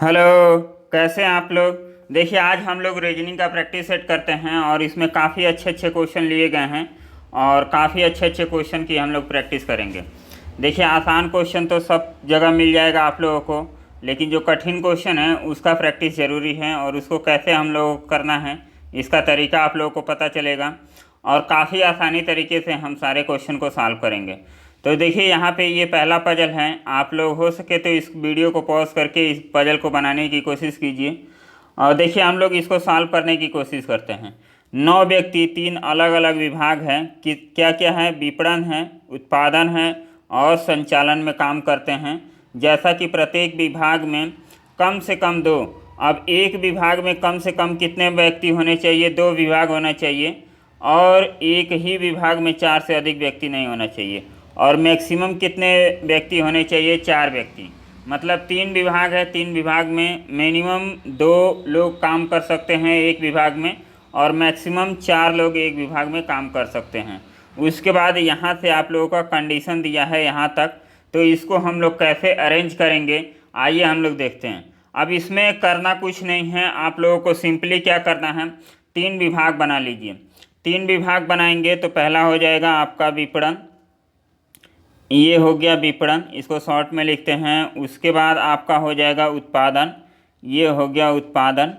Hello. कैसे हैं आप लोग। देखिए आज हम लोग रीजनिंग का प्रैक्टिस सेट करते हैं और इसमें काफ़ी अच्छे अच्छे क्वेश्चन लिए गए हैं और काफ़ी अच्छे अच्छे क्वेश्चन की हम लोग प्रैक्टिस करेंगे। देखिए आसान क्वेश्चन तो सब जगह मिल जाएगा आप लोगों को, लेकिन जो कठिन क्वेश्चन है उसका प्रैक्टिस ज़रूरी है और उसको कैसे हम लोगों को करना है इसका तरीका आप लोगों को पता चलेगा और काफ़ी आसानी तरीके से हम सारे क्वेश्चन को सॉल्व करेंगे। तो देखिए यहाँ पे ये पहला पजल है। आप लोग हो सके तो इस वीडियो को पॉज करके इस पजल को बनाने की कोशिश कीजिए और देखिए हम लोग इसको सॉल्व करने की कोशिश करते हैं। 9 व्यक्ति 3 अलग अलग विभाग हैं कि क्या क्या है, विपणन है, उत्पादन है और संचालन में काम करते हैं। जैसा कि प्रत्येक विभाग में कम से कम 2, अब एक विभाग में कम से कम कितने व्यक्ति होने चाहिए, 2 विभाग होना चाहिए और एक ही विभाग में 4 से अधिक व्यक्ति नहीं होना चाहिए और मैक्सिमम कितने व्यक्ति होने चाहिए, 4 व्यक्ति। मतलब 3 विभाग है, 3 विभाग में मिनिमम 2 लोग काम कर सकते हैं एक विभाग में और मैक्सिमम 4 लोग एक विभाग में काम कर सकते हैं। उसके बाद यहाँ से आप लोगों का कंडीशन दिया है यहाँ तक, तो इसको हम लोग कैसे अरेंज करेंगे आइए हम लोग देखते हैं। अब इसमें करना कुछ नहीं है, आप लोगों को सिंपली क्या करना है, 3 विभाग बना लीजिए। 3 विभाग बनाएंगे तो पहला हो जाएगा आपका विपणन, ये हो गया विपणन, इसको शॉर्ट में लिखते हैं। उसके बाद आपका हो जाएगा उत्पादन, ये हो गया उत्पादन।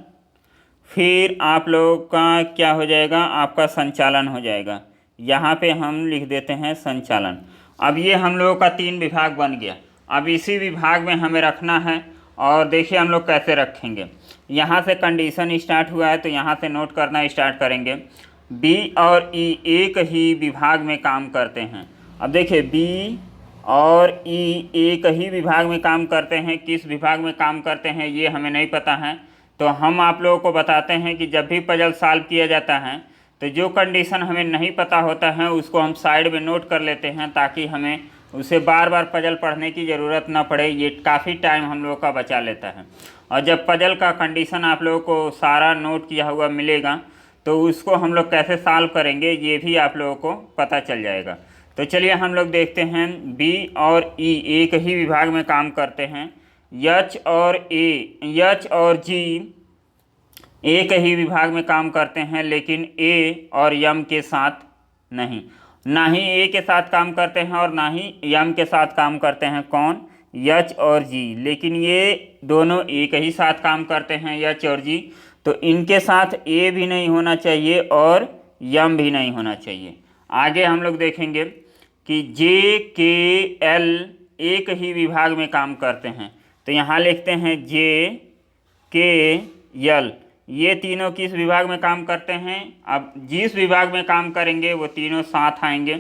फिर आप लोगों का क्या हो जाएगा, आपका संचालन हो जाएगा, यहाँ पे हम लिख देते हैं संचालन। अब ये हम लोगों का 3 विभाग बन गया। अब इसी विभाग में हमें रखना है और देखिए हम लोग कैसे रखेंगे। यहाँ से कंडीशन स्टार्ट हुआ है तो यहाँ से नोट करना स्टार्ट करेंगे। बी और ई एक ही विभाग में काम करते हैं। अब देखिए बी और ई एक ही विभाग में काम करते हैं, किस विभाग में काम करते हैं ये हमें नहीं पता है, तो हम आप लोगों को बताते हैं कि जब भी पजल सॉल्व किया जाता है तो जो कंडीशन हमें नहीं पता होता है उसको हम साइड में नोट कर लेते हैं ताकि हमें उसे बार बार पजल पढ़ने की ज़रूरत ना पड़े। ये काफ़ी टाइम हम लोगों का बचा लेता है और जब पजल का कंडीशन आप लोगों को सारा नोट किया हुआ मिलेगा तो उसको हम लोग कैसे सॉल्व करेंगे ये भी आप लोगों को पता चल जाएगा। तो चलिए हम लोग देखते हैं। बी और ई एक ही विभाग में काम करते हैं। एच और जी एक ही विभाग में काम करते हैं, लेकिन ए और यम के साथ नहीं, ना ही ए के साथ काम करते हैं और ना ही यम के साथ काम करते हैं। कौन, एच और जी, लेकिन ये दोनों एक ही साथ काम करते हैं एच और जी, तो इनके साथ ए भी नहीं होना चाहिए और यम भी नहीं होना चाहिए। आगे हम लोग देखेंगे कि जे के एल एक ही विभाग में काम करते हैं, तो यहाँ लिखते हैं जे के एल, ये तीनों किस विभाग में काम करते हैं। अब जिस विभाग में काम करेंगे वो तीनों साथ आएंगे।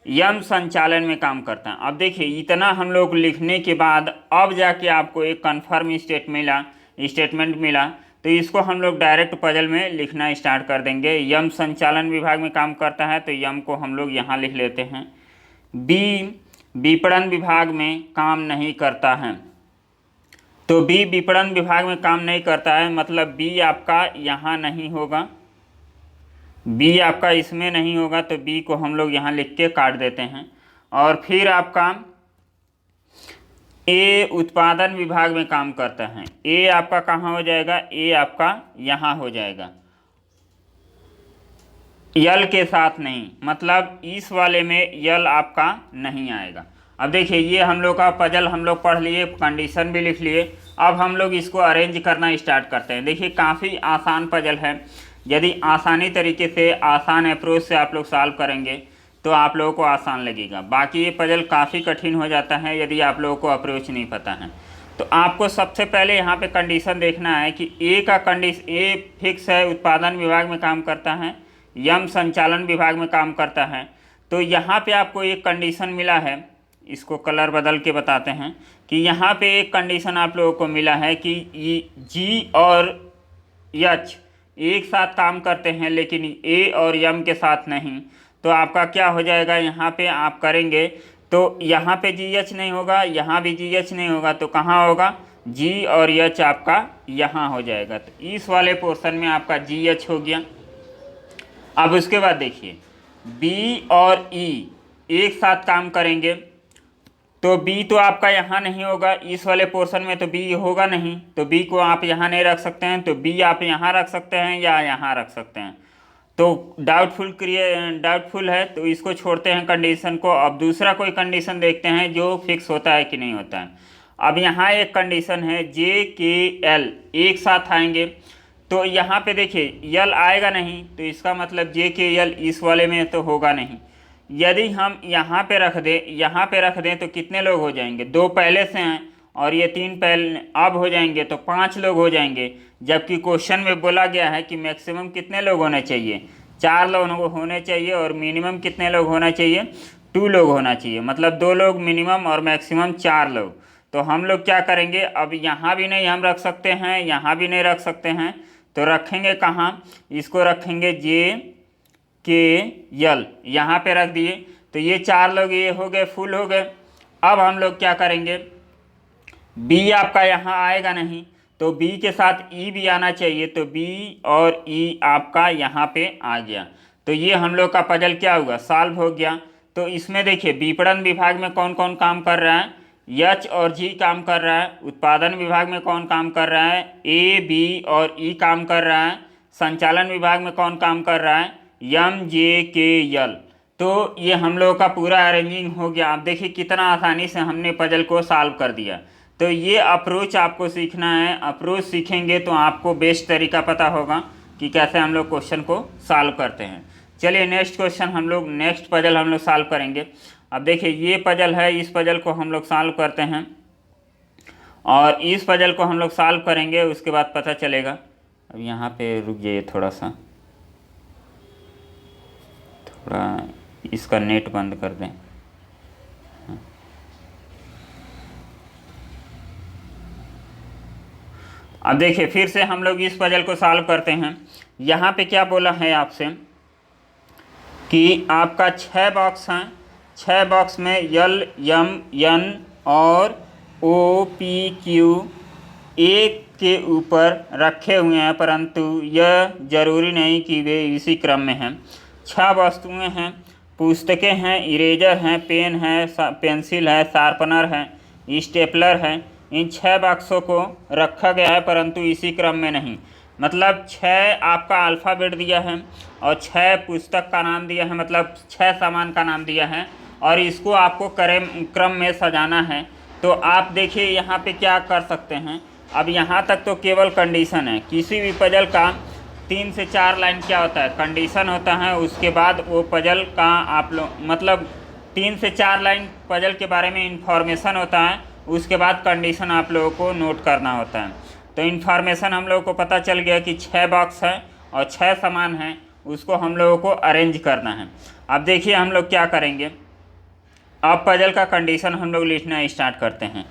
यम संचालन में काम करता है। अब देखिए इतना हम लोग लिखने के बाद अब जाके आपको एक कन्फर्म स्टेटमेंट मिला, तो इसको हम लोग डायरेक्ट पजल में लिखना स्टार्ट कर देंगे। यम संचालन विभाग में काम करता है तो यम को हम लोग यहाँ लिख लेते हैं। बी विपणन विभाग में काम नहीं करता है, तो बी विपणन विभाग में काम नहीं करता है, मतलब बी आपका यहाँ नहीं होगा, बी आपका इसमें नहीं होगा, तो बी को हम लोग यहाँ लिख के काट देते हैं। और फिर आपका ए उत्पादन विभाग में काम करता है, ए आपका कहाँ हो जाएगा, ए आपका यहाँ हो जाएगा, यल के साथ नहीं, मतलब इस वाले में यल आपका नहीं आएगा। अब देखिए ये हम लोग का पजल हम लोग पढ़ लिए, कंडीशन भी लिख लिए। अब हम लोग इसको अरेंज करना स्टार्ट करते हैं। देखिए काफ़ी आसान पजल है, यदि आसानी तरीके से आसान अप्रोच से आप लोग सॉल्व करेंगे तो आप लोगों को आसान लगेगा। बाकी ये पजल काफ़ी कठिन हो जाता है यदि आप लोगों को अप्रोच नहीं पता है। तो आपको सबसे पहले यहाँ पे कंडीशन देखना है कि ए का कंडीशन, ए फिक्स है, उत्पादन विभाग में काम करता है, यम संचालन विभाग में काम करता है। तो यहाँ पे आपको एक कंडीशन मिला है, इसको कलर बदल के बताते हैं कि यहाँ पे एक कंडीशन आप लोगों को मिला है कि जी और एच एक साथ काम करते हैं लेकिन ए और यम के साथ नहीं। तो आपका क्या हो जाएगा, यहाँ पे आप करेंगे तो यहाँ पे जी एच नहीं होगा, यहाँ भी जी एच नहीं होगा, तो कहाँ होगा, जी और एच आपका यहाँ हो जाएगा। तो इस वाले पोर्शन में आपका जी एच हो गया। अब उसके बाद देखिए बी और ई एक साथ काम करेंगे तो बी तो आपका यहाँ नहीं होगा, इस वाले पोर्शन में तो बी होगा नहीं, तो बी को आप यहाँ नहीं रख सकते हैं, तो बी आप यहाँ रख सकते हैं या यहाँ रख सकते हैं। तो डाउटफुल है, तो इसको छोड़ते हैं कंडीशन को। अब दूसरा कोई कंडीशन देखते हैं जो फिक्स होता है कि नहीं होता है। अब यहाँ एक कंडीशन है जे के एल एक साथ आएंगे, तो यहाँ पे देखिए यल आएगा नहीं, तो इसका मतलब जे के एल इस वाले में तो होगा नहीं। यदि हम यहाँ पे रख दें तो कितने लोग हो जाएंगे, 2 पहले से हैं और ये 3 पहले अब हो जाएंगे, तो 5 लोग हो जाएंगे। जबकि क्वेश्चन में बोला गया है कि मैक्सिमम कितने लोग होने चाहिए, 4 लोग होने चाहिए, और मिनिमम कितने लोग होना चाहिए, 2 लोग होना चाहिए। मतलब 2 लोग मिनिमम और मैक्सिमम 4 लोग। तो हम लोग क्या करेंगे, अब यहाँ भी नहीं हम रख सकते हैं, यहाँ भी नहीं रख सकते हैं, तो रखेंगे कहाँ, इसको रखेंगे जे के यल, यहाँ पे रख दिए। तो ये 4 लोग ये हो गए, फुल हो गए। अब हम लोग क्या करेंगे, बी आपका यहाँ आएगा नहीं, तो बी के साथ ई भी आना चाहिए, तो बी और ई आपका यहाँ पे आ गया। तो ये हम लोग का पजल क्या हुआ, सॉल्व हो गया। तो इसमें देखिए विपणन विभाग में कौन कौन काम कर रहा है, एच और जी काम कर रहा है। उत्पादन विभाग में कौन काम कर रहा है, ए बी और ई काम कर रहा है। संचालन विभाग में कौन काम कर रहा है, एम जे के यल। तो ये हम लोगों का पूरा अरेंजिंग हो गया। आप देखिए कितना आसानी से हमने पजल को सॉल्व कर दिया। तो ये अप्रोच आपको सीखना है। अप्रोच सीखेंगे तो आपको बेस्ट तरीका पता होगा कि कैसे हम लोग क्वेश्चन को सॉल्व करते हैं। चलिए नेक्स्ट क्वेश्चन नेक्स्ट पजल हम लोग सॉल्व करेंगे। अब देखिए ये पजल है, इस पजल को हम लोग सॉल्व करते हैं और इस पजल को हम लोग सॉल्व करेंगे, उसके बाद पता चलेगा। अब यहाँ पे रुक जाइए थोड़ा इसका नेट बंद कर दें। अब देखिए फिर से हम लोग इस पजल को सॉल्व करते हैं। यहाँ पे क्या बोला है आपसे कि आपका 6 बॉक्स हैं, 6 बॉक्स में यल एम एन और ओ पी क्यू एक के ऊपर रखे हुए हैं, परंतु यह जरूरी नहीं कि वे इसी क्रम में हैं। 6 वस्तुएं हैं, पुस्तकें हैं, इरेजर हैं, पेन है, पेंसिल है, शार्पनर है, स्टेपलर है। इन 6 बॉक्सों को रखा गया है परंतु इसी क्रम में नहीं। मतलब 6 आपका अल्फ़ाबेट दिया है और 6 पुस्तक का नाम दिया है, मतलब 6 सामान का नाम दिया है और इसको आपको क्रम में सजाना है। तो आप देखिए यहाँ पे क्या कर सकते हैं। अब यहाँ तक तो केवल कंडीशन है। किसी भी पजल का 3 से 4 लाइन क्या होता है, कंडीशन होता है। उसके बाद वो पजल का आप लोग मतलब 3 से 4 लाइन पजल के बारे में इंफॉर्मेशन होता है, उसके बाद कंडीशन आप लोगों को नोट करना होता है। तो इन्फॉर्मेशन हम लोगों को पता चल गया कि 6 बॉक्स है और 6 सामान हैं, उसको हम लोगों को अरेंज करना है। अब देखिए हम लोग क्या करेंगे। अब पजल का कंडीशन हम लोग लिखना स्टार्ट करते हैं।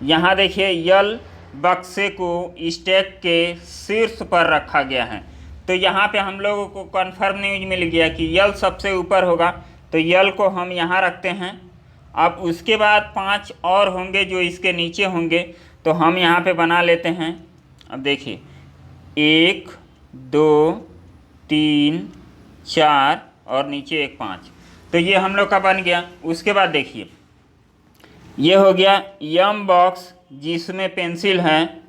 यहाँ देखिए यल बक्से को स्टैक के शीर्ष पर रखा गया है। तो यहाँ पे हम लोगों को कन्फर्म न्यूज मिल गया कि यल सबसे ऊपर होगा, तो यल को हम यहाँ रखते हैं। अब उसके बाद 5 और होंगे जो इसके नीचे होंगे, तो हम यहाँ पे बना लेते हैं। अब देखिए 1 2 3 4 और नीचे एक 5, तो ये हम लोग का बन गया। उसके बाद देखिए ये हो गया यम बॉक्स जिसमें पेंसिल है,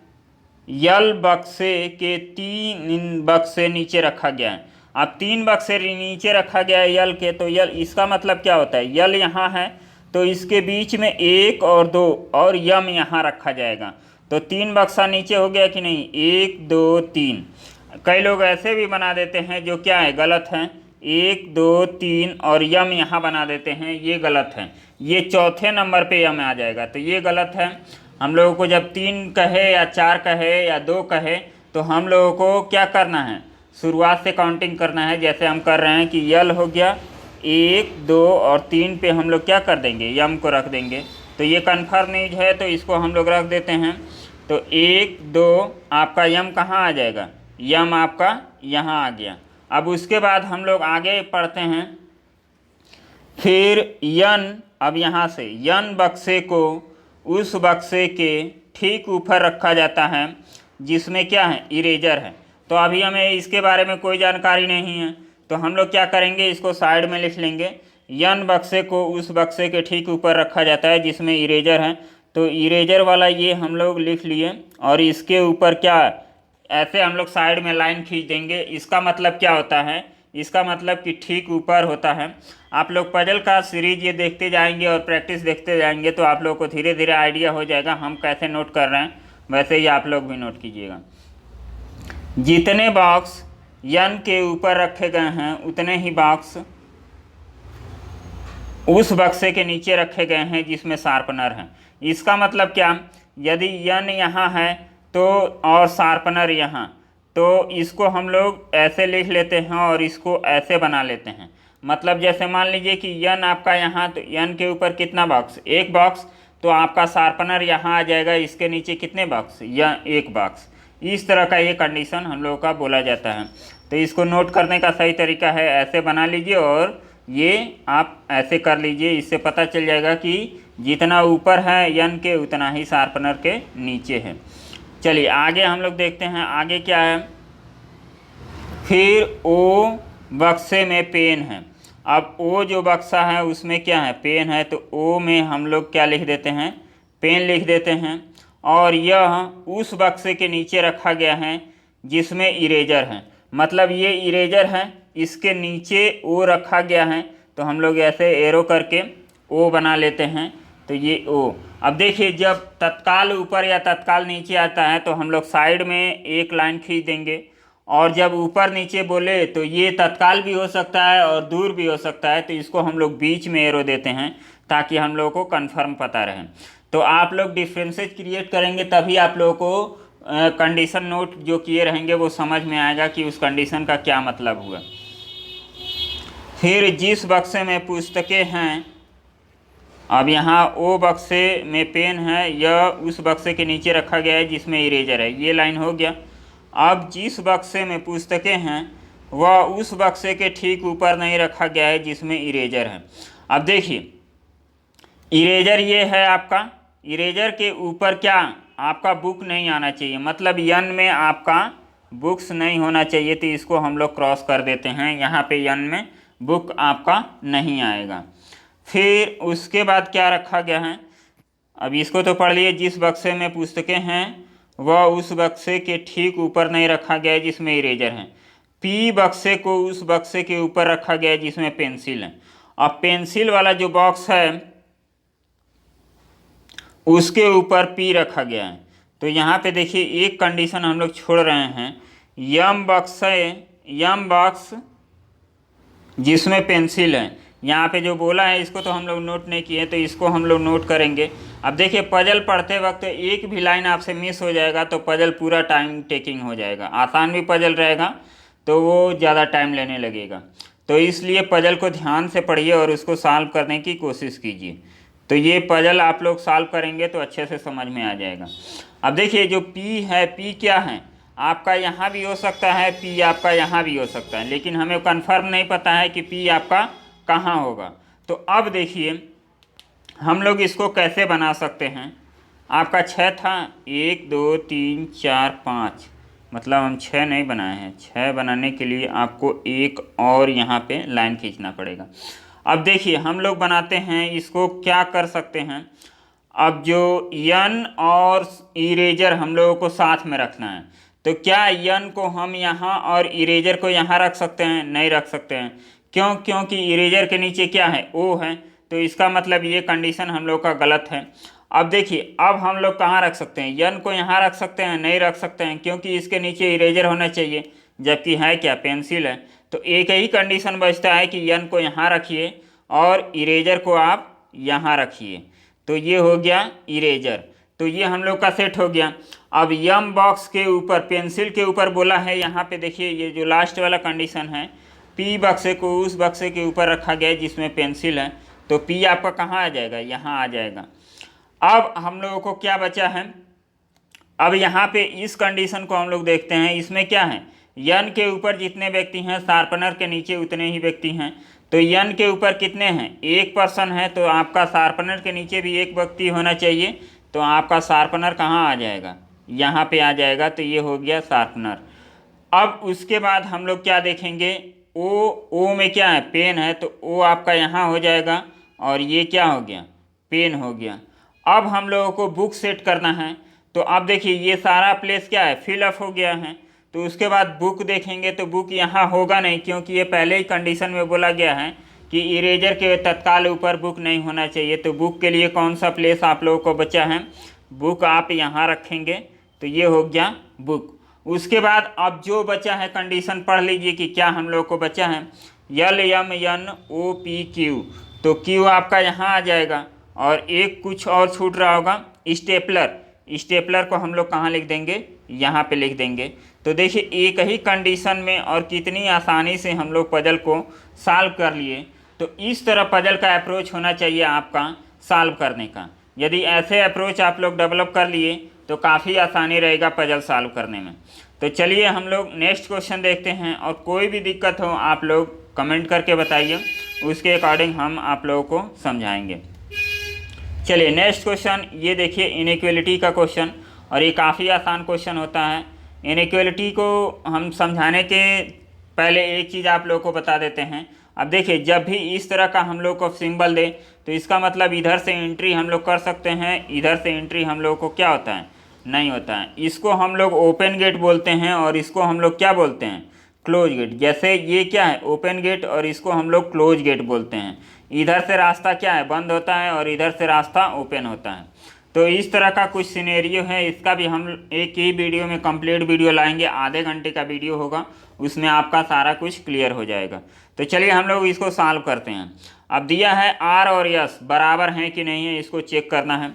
यल बक्से के 3 बक्से नीचे रखा गया है। अब 3 बक्से नीचे रखा गया है यल के, तो यल इसका मतलब क्या होता है, यल यहाँ है तो इसके बीच में 1 और 2 और यम यहाँ रखा जाएगा। तो 3 बक्सा नीचे हो गया कि नहीं, 1 2 3। कई लोग ऐसे भी बना देते हैं जो क्या है, गलत है, 1 2 3 और यम यहाँ बना देते हैं, ये गलत है। ये चौथे नंबर पे यम आ जाएगा, तो ये गलत है। हम लोगों को जब 3 कहे या 4 कहे या 2 कहे तो हम लोगों को क्या करना है, शुरुआत से काउंटिंग करना है। जैसे हम कर रहे हैं कि यल हो गया 1 2 और 3 पे हम लोग क्या कर देंगे, यम को रख देंगे। तो ये कन्फर्म न्यूज है, तो इसको हम लोग रख देते हैं। तो 1 2 आपका यम कहाँ आ जाएगा, यम आपका यहाँ आ गया। अब उसके बाद हम लोग आगे पढ़ते हैं। फिर यन, अब यहाँ से यन बक्से को उस बक्से के ठीक ऊपर रखा जाता है जिसमें क्या है, इरेजर है। तो अभी हमें इसके बारे में कोई जानकारी नहीं है, तो हम लोग क्या करेंगे, इसको साइड में लिख लेंगे। यन बक्से को उस बक्से के ठीक ऊपर रखा जाता है जिसमें इरेजर है। तो इरेजर वाला ये हम लोग लिख लिए, और इसके ऊपर क्या, ऐसे हम लोग साइड में लाइन खींच देंगे। इसका मतलब क्या होता है, इसका मतलब कि ठीक ऊपर होता है। आप लोग पजल का सीरीज ये देखते जाएंगे और प्रैक्टिस देखते जाएंगे तो आप लोग को धीरे धीरे आइडिया हो जाएगा हम कैसे नोट कर रहे हैं, वैसे ही आप लोग भी नोट कीजिएगा। जितने बॉक्स यन के ऊपर रखे गए हैं उतने ही बॉक्स उस बक्से के नीचे रखे गए हैं जिसमें शार्पनर है। इसका मतलब क्या, यदि यन यहाँ है तो और शार्पनर यहाँ, तो इसको हम लोग ऐसे लिख लेते हैं और इसको ऐसे बना लेते हैं। मतलब जैसे मान लीजिए कि यन आपका यहाँ, तो यन के ऊपर कितना बॉक्स, एक बॉक्स, तो आपका शार्पनर यहाँ आ जाएगा, इसके नीचे कितने बॉक्स, या एक बॉक्स। इस तरह का ये कंडीशन हम लोगों का बोला जाता है। तो इसको नोट करने का सही तरीका है ऐसे बना लीजिए और ये आप ऐसे कर लीजिए। इससे पता चल जाएगा कि जितना ऊपर है यन के उतना ही शार्पनर के नीचे है। चलिए आगे हम लोग देखते हैं, आगे क्या है। फिर ओ बक्से में पेन है। अब ओ जो बक्सा है उसमें क्या है, पेन है, तो ओ में हम लोग क्या लिख देते हैं, पेन लिख देते हैं। और यह उस बक्से के नीचे रखा गया है जिसमें इरेजर है। मतलब ये इरेजर है, इसके नीचे ओ रखा गया है, तो हम लोग ऐसे एरो करके ओ बना लेते हैं। तो ये ओ, अब देखिए जब तत्काल ऊपर या तत्काल नीचे आता है तो हम लोग साइड में एक लाइन खींच देंगे, और जब ऊपर नीचे बोले तो ये तत्काल भी हो सकता है और दूर भी हो सकता है, तो इसको हम लोग बीच में एरो देते हैं ताकि हम लोगों को कंफर्म पता रहे। तो आप लोग डिफरेंसेस क्रिएट करेंगे तभी आप लोगों को कंडीशन नोट जो किए रहेंगे वो समझ में आएगा कि उस कंडीशन का क्या मतलब हुआ। फिर जिस बक्से में पुस्तकें हैं, अब यहाँ ओ बक्से में पेन है, यह उस बक्से के नीचे रखा गया है जिसमें इरेजर है, ये लाइन हो गया। अब जिस बक्से में पुस्तकें हैं वह उस बक्से के ठीक ऊपर नहीं रखा गया है जिसमें इरेजर है। अब देखिए इरेजर ये है आपका, इरेजर के ऊपर क्या, आपका बुक नहीं आना चाहिए, मतलब यन में आपका बुक्स नहीं होना चाहिए, तो इसको हम लोग क्रॉस कर देते हैं। यहाँ पे यन में बुक आपका नहीं आएगा। फिर उसके बाद क्या रखा गया है, अब इसको तो पढ़ लिए, जिस बक्से में पुस्तकें हैं वह उस बक्से के ठीक ऊपर नहीं रखा गया है जिसमें इरेजर है। पी बक्से को उस बक्से के ऊपर रखा गया है जिसमें पेंसिल है। अब पेंसिल वाला जो बॉक्स है उसके ऊपर पी रखा गया है। तो यहाँ पे देखिए एक कंडीशन हम लोग छोड़ रहे हैं, यम बॉक्स जिसमें पेंसिल है। यहाँ पे जो बोला है इसको तो हम लोग नोट नहीं किए, तो इसको हम लोग नोट करेंगे। अब देखिए पजल पढ़ते वक्त एक भी लाइन आपसे मिस हो जाएगा तो पजल पूरा टाइम टेकिंग हो जाएगा। आसान भी पजल रहेगा तो वो ज़्यादा टाइम लेने लगेगा, तो इसलिए पजल को ध्यान से पढ़िए और उसको सॉल्व करने की कोशिश कीजिए। तो ये पजल आप लोग सॉल्व करेंगे तो अच्छे से समझ में आ जाएगा। अब देखिए जो पी है, पी क्या है, आपका यहाँ भी हो सकता है, पी आपका यहाँ भी हो सकता है, लेकिन हमें कंफर्म नहीं पता है कि पी आपका कहाँ होगा। तो अब देखिए हम लोग इसको कैसे बना सकते हैं। आपका 6 था, 1 2 3 4 5, मतलब हम 6 नहीं बनाए हैं। 6 बनाने के लिए आपको एक और यहाँ पे लाइन खींचना पड़ेगा। अब देखिए हम लोग बनाते हैं, इसको क्या कर सकते हैं, अब जो यन और इरेजर हम लोगों को साथ में रखना है, तो क्या यन को हम यहाँ और इरेजर को यहाँ रख सकते हैं, नहीं रख सकते हैं। क्यों, क्योंकि इरेजर के नीचे क्या है, ओ है, तो इसका मतलब ये कंडीशन हम लोग का गलत है। अब देखिए अब हम लोग कहाँ रख सकते हैं, यन को यहाँ रख सकते हैं, नहीं रख सकते हैं, क्योंकि इसके नीचे इरेजर होना चाहिए, जबकि है क्या, पेंसिल है। तो एक ही कंडीशन बचता है कि यन को यहाँ रखिए और इरेजर को आप यहाँ रखिए, तो ये हो गया इरेजर। तो ये हम लोग का सेट हो गया। अब यम बॉक्स के ऊपर, पेंसिल के ऊपर बोला है, यहाँ पे देखिए ये जो लास्ट वाला कंडीशन है, पी बक्से को उस बक्से के ऊपर रखा गया है जिसमें पेंसिल है, तो पी आपका कहाँ आ जाएगा, यहाँ आ जाएगा। अब हम लोगों को क्या बचा है, अब यहाँ पे इस कंडीशन को हम लोग देखते हैं। इसमें क्या है, यन के ऊपर जितने व्यक्ति हैं शार्पनर के नीचे उतने ही व्यक्ति हैं। तो यन के ऊपर कितने हैं, एक पर्सन है, तो आपका शार्पनर के नीचे भी एक व्यक्ति होना चाहिए, तो आपका शार्पनर कहाँ आ जाएगा, यहाँ पे आ जाएगा। तो ये हो गया शार्पनर। अब उसके बाद हम लोग क्या देखेंगे, ओ में क्या है, पेन है, तो ओ आपका यहाँ हो जाएगा और ये क्या हो गया, पेन हो गया। अब हम लोगों को बुक सेट करना है, तो अब देखिए ये सारा प्लेस क्या है, फिल अप हो गया है। तो उसके बाद बुक देखेंगे तो बुक यहाँ होगा नहीं, क्योंकि ये पहले ही कंडीशन में बोला गया है कि इरेजर के तत्काल ऊपर बुक नहीं होना चाहिए। तो बुक के लिए कौन सा प्लेस आप लोगों को बचा है, बुक आप यहाँ रखेंगे, तो ये हो गया बुक। उसके बाद अब जो बचा है कंडीशन पढ़ लीजिए कि क्या हम लोग को बचा है, LMNOPQ, तो क्यू आपका यहाँ आ जाएगा। और एक कुछ और छूट रहा होगा, स्टेपलर को हम लोग कहाँ लिख देंगे, यहाँ पे लिख देंगे। तो देखिए एक ही कंडीशन में और कितनी आसानी से हम लोग पजल को सॉल्व कर लिए। तो इस तरह पजल का अप्रोच होना चाहिए आपका सॉल्व करने का। यदि ऐसे अप्रोच आप लोग डेवलप कर लिए तो काफ़ी आसानी रहेगा पजल सॉल्व करने में। तो चलिए हम लोग नेक्स्ट क्वेश्चन देखते हैं, और कोई भी दिक्कत हो आप लोग कमेंट करके बताइए, उसके अकॉर्डिंग हम आप लोगों को समझाएंगे। चलिए नेक्स्ट क्वेश्चन ये देखिए, इनइक्वलिटी का क्वेश्चन, और ये काफ़ी आसान क्वेश्चन होता है। इनइक्वलिटी को हम समझाने के पहले एक चीज़ आप लोगों को बता देते हैं। अब देखिए जब भी इस तरह का हम लोग को सिंबल दे तो इसका मतलब इधर से एंट्री हम लोग कर सकते हैं, इधर से एंट्री हम लोग को क्या होता है, नहीं होता है। इसको हम लोग ओपन गेट बोलते हैं और इसको हम लोग क्या बोलते हैं, क्लोज गेट। जैसे ये क्या है, ओपन गेट, और इसको हम लोग क्लोज गेट बोलते हैं। इधर से रास्ता क्या है, बंद होता है, और इधर से रास्ता ओपन होता है। तो इस तरह का कुछ सिनेरियो है, इसका भी हम एक ही वीडियो में कंप्लीट वीडियो लाएंगे, आधे घंटे का वीडियो होगा, उसमें आपका सारा कुछ क्लियर हो जाएगा। तो चलिए हम लोग इसको सॉल्व करते हैं। अब दिया है आर और यस बराबर हैं कि नहीं है, इसको चेक करना है।